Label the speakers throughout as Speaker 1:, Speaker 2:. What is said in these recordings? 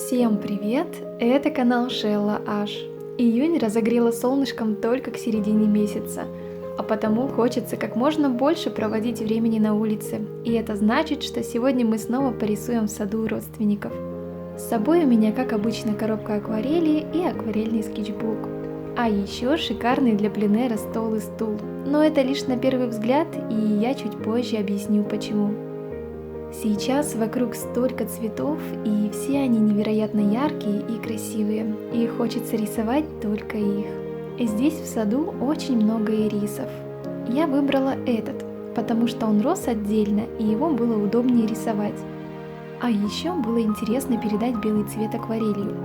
Speaker 1: Всем привет! Это канал Шелла Аш. Июнь разогрело солнышком только к середине месяца, а потому хочется как можно больше проводить времени на улице. И это значит, что сегодня мы снова порисуем в саду у родственников. С собой у меня, как обычно, коробка акварели и акварельный скетчбук. А еще шикарный для пленэра стол и стул. Но это лишь на первый взгляд, и я чуть позже объясню почему. Сейчас вокруг столько цветов, и все они невероятно яркие и красивые, и хочется рисовать только их. Здесь в саду очень много ирисов. Я выбрала этот, потому что он рос отдельно, и его было удобнее рисовать. А еще было интересно передать белый цвет акварелью.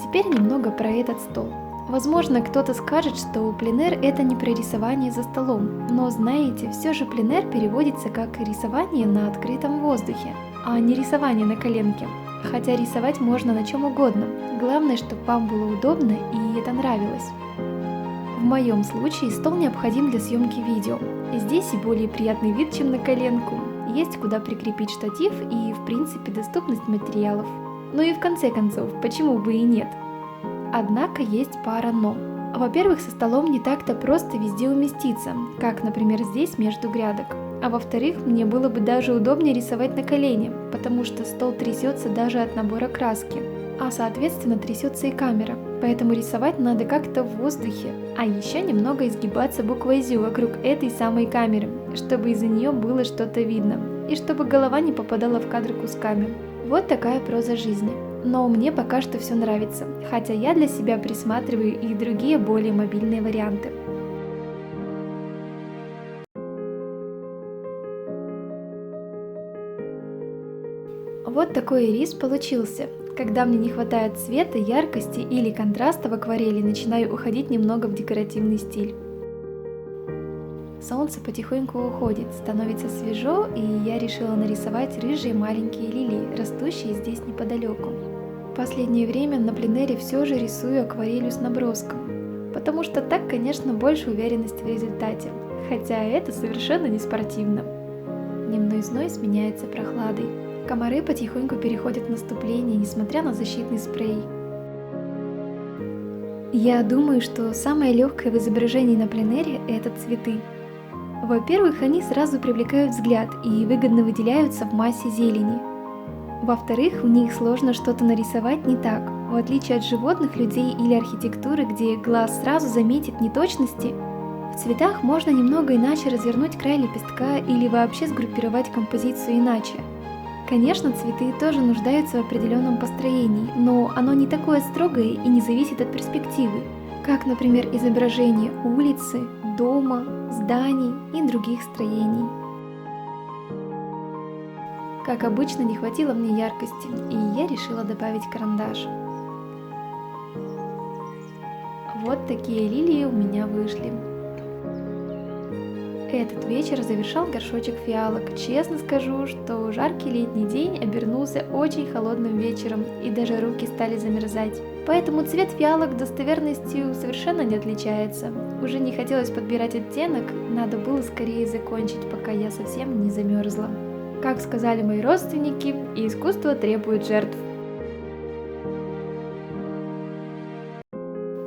Speaker 1: Теперь немного про этот стол. Возможно, кто-то скажет, что пленэр это не про рисование за столом, но знаете, все же пленэр переводится как рисование на открытом воздухе, а не рисование на коленке. Хотя рисовать можно на чем угодно, главное, чтобы вам было удобно и это нравилось. В моем случае стол необходим для съемки видео. Здесь и более приятный вид, чем на коленку, есть куда прикрепить штатив и в принципе доступность материалов. Ну и в конце концов, почему бы и нет? Однако есть пара «но». Во-первых, со столом не так-то просто везде уместиться, как, например, здесь между грядок. А во-вторых, мне было бы даже удобнее рисовать на колене, потому что стол трясется даже от набора краски, а соответственно трясется и камера, поэтому рисовать надо как-то в воздухе, а еще немного изгибаться буквой «зю» вокруг этой самой камеры, чтобы из-за нее было что-то видно, и чтобы голова не попадала в кадр кусками. Вот такая проза жизни. Но мне пока что все нравится, хотя я для себя присматриваю и другие более мобильные варианты. Вот такой ирис получился. Когда мне не хватает цвета, яркости или контраста в акварели, начинаю уходить немного в декоративный стиль. Солнце потихоньку уходит, становится свежо, и я решила нарисовать рыжие маленькие лилии, растущие здесь неподалеку. В последнее время на пленэре все же рисую акварелью с наброском, потому что так, конечно, больше уверенности в результате, хотя это совершенно не спортивно. Дневной зной сменяется прохладой, комары потихоньку переходят в наступление, несмотря на защитный спрей. Я думаю, что самое легкое в изображении на пленэре – это цветы. Во-первых, они сразу привлекают взгляд и выгодно выделяются в массе зелени. Во-вторых, в них сложно что-то нарисовать не так. В отличие от животных, людей или архитектуры, где глаз сразу заметит неточности, в цветах можно немного иначе развернуть край лепестка или вообще сгруппировать композицию иначе. Конечно, цветы тоже нуждаются в определенном построении, но оно не такое строгое и не зависит от перспективы, как, например, изображение улицы, дома, зданий и других строений. Как обычно, не хватило мне яркости, и я решила добавить карандаш. Вот такие лилии у меня вышли. Этот вечер завершал горшочек фиалок. Честно скажу, что жаркий летний день обернулся очень холодным вечером, и даже руки стали замерзать. Поэтому цвет фиалок достоверностью совершенно не отличается. Уже не хотелось подбирать оттенок, надо было скорее закончить, пока я совсем не замерзла. Как сказали мои родственники, искусство требует жертв.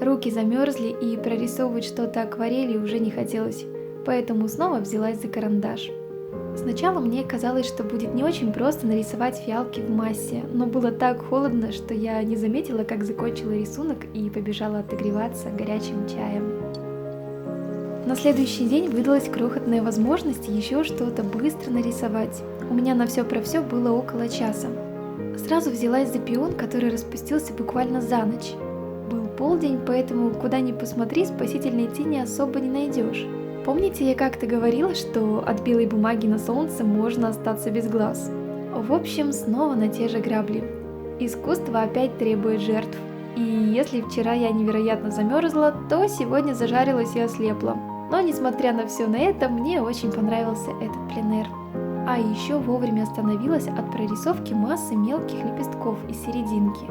Speaker 1: Руки замерзли, и прорисовывать что-то акварелью уже не хотелось, поэтому снова взялась за карандаш. Сначала мне казалось, что будет не очень просто нарисовать фиалки в массе, но было так холодно, что я не заметила, как закончила рисунок и побежала отогреваться горячим чаем. На следующий день выдалась крохотная возможность еще что-то быстро нарисовать. У меня на все про все было около часа. Сразу взялась за пион, который распустился буквально за ночь. Был полдень, поэтому куда ни посмотри, спасительной тени особо не найдешь. Помните, я как-то говорила, что от белой бумаги на солнце можно остаться без глаз? В общем, снова на те же грабли. Искусство опять требует жертв. И если вчера я невероятно замерзла, то сегодня зажарилась и ослепла. Но несмотря на все на это, мне очень понравился этот пленэр. А еще вовремя остановилась от прорисовки массы мелких лепестков из серединки.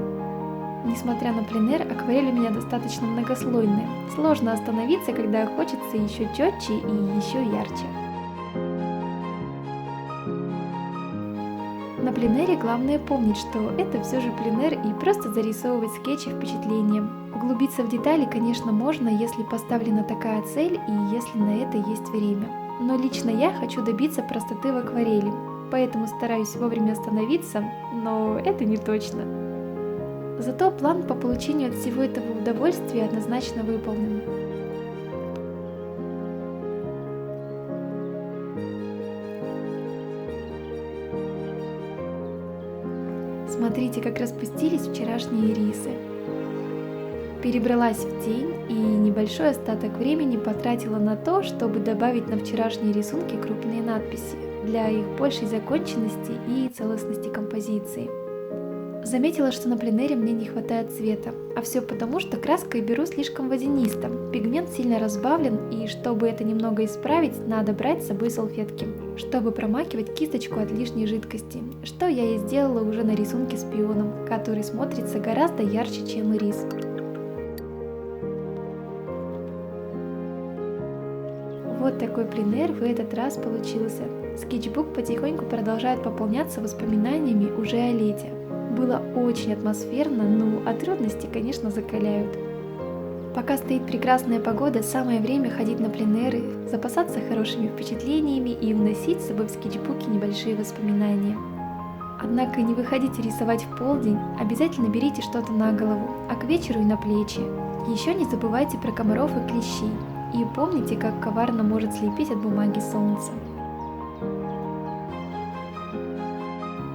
Speaker 1: Несмотря на пленэр, акварель у меня достаточно многослойная. Сложно остановиться, когда хочется еще четче и еще ярче. На пленэре главное помнить, что это все же пленэр и просто зарисовывать скетчи впечатления. Углубиться в детали, конечно, можно, если поставлена такая цель и если на это есть время. Но лично я хочу добиться простоты в акварели, поэтому стараюсь вовремя остановиться, но это не точно. Зато план по получению от всего этого удовольствия однозначно выполнен. Смотрите, как распустились вчерашние рисы. Перебралась в тень и небольшой остаток времени потратила на то, чтобы добавить на вчерашние рисунки крупные надписи для их большей законченности и целостности композиции. Заметила, что на пленэре мне не хватает цвета, а все потому, что краской беру слишком водянисто, пигмент сильно разбавлен, и чтобы это немного исправить, надо брать с собой салфетки, чтобы промакивать кисточку от лишней жидкости, что я и сделала уже на рисунке с пионом, который смотрится гораздо ярче, чем ирис. Вот такой пленэр в этот раз получился. Скетчбук потихоньку продолжает пополняться воспоминаниями уже о лете. Было очень атмосферно, а трудности, конечно, закаляют. Пока стоит прекрасная погода, самое время ходить на пленэры, запасаться хорошими впечатлениями и вносить с собой в скетчбуки небольшие воспоминания. Однако не выходите рисовать в полдень, обязательно берите что-то на голову, а к вечеру и на плечи. Еще не забывайте про комаров и клещей. И помните, как коварно может слепить от бумаги солнце.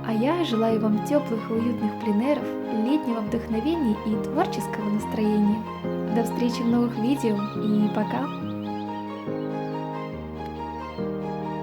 Speaker 1: А я желаю вам теплых и уютных пленэров, летнего вдохновения и творческого настроения. До встречи в новых видео и пока!